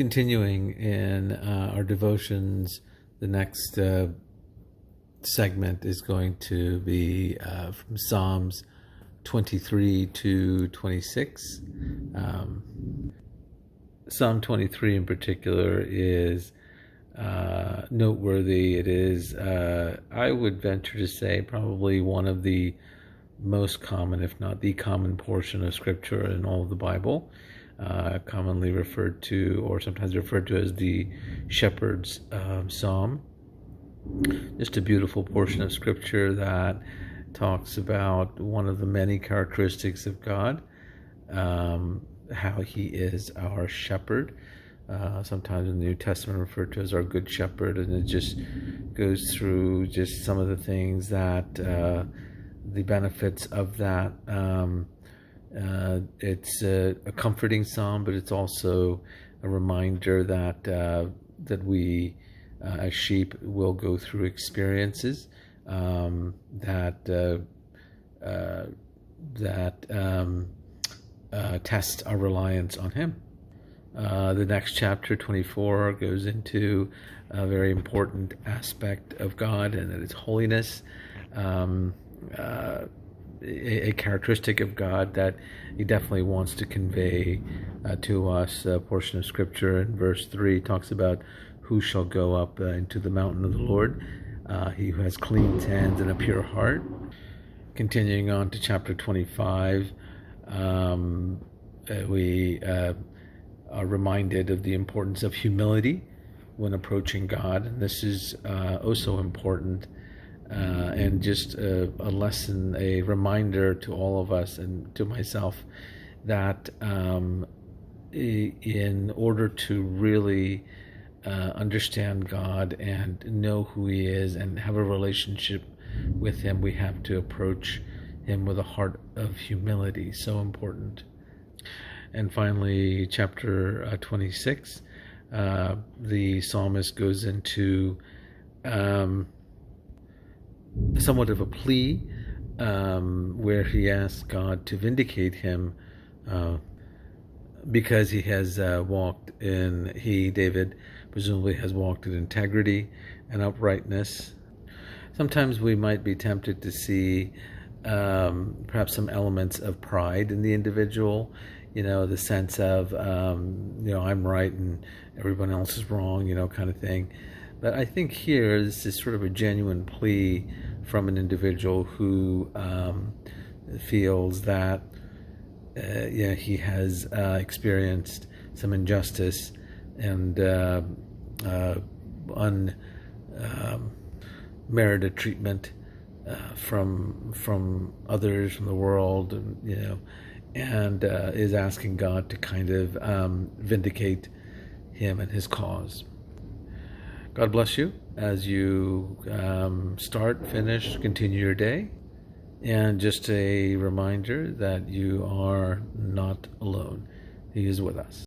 Continuing in our devotions, the next segment is going to be from Psalms 23 to 26. Psalm 23 in particular is noteworthy. It is, I would venture to say, probably one of the most common, if not the common portion of Scripture in all of the Bible. Commonly referred to, or sometimes referred to as the Shepherd's Psalm. Just a beautiful portion of Scripture that talks about one of the many characteristics of God, how He is our shepherd. Sometimes in the New Testament referred to as our good shepherd, and it just goes through just some of the things that, the benefits of that. It's a comforting psalm, but it's also a reminder that that we, as sheep, will go through experiences that test our reliance on Him. The next chapter, 24, goes into a very important aspect of God, and that is holiness. A characteristic of God that He definitely wants to convey to us. A portion of Scripture in verse 3 talks about who shall go up into the mountain of the Lord, he who has clean hands and a pure heart. Continuing on to chapter 25, we are reminded of the importance of humility when approaching God, and this is also important. And just a lesson, a reminder to all of us and to myself that in order to really understand God and know who He is and have a relationship with Him, we have to approach Him with a heart of humility. So important. And finally, chapter 26, the psalmist goes into somewhat of a plea, where he asks God to vindicate him because he has David, presumably has walked in integrity and uprightness. Sometimes we might be tempted to see perhaps some elements of pride in the individual, the sense of, I'm right and everyone else is wrong, kind of thing. But I think here, this is sort of a genuine plea from an individual who feels that he has experienced some injustice and unmerited treatment from others, from the world, and is asking God to kind of vindicate him and his cause. God bless you as you continue your day. And just a reminder that you are not alone. He is with us.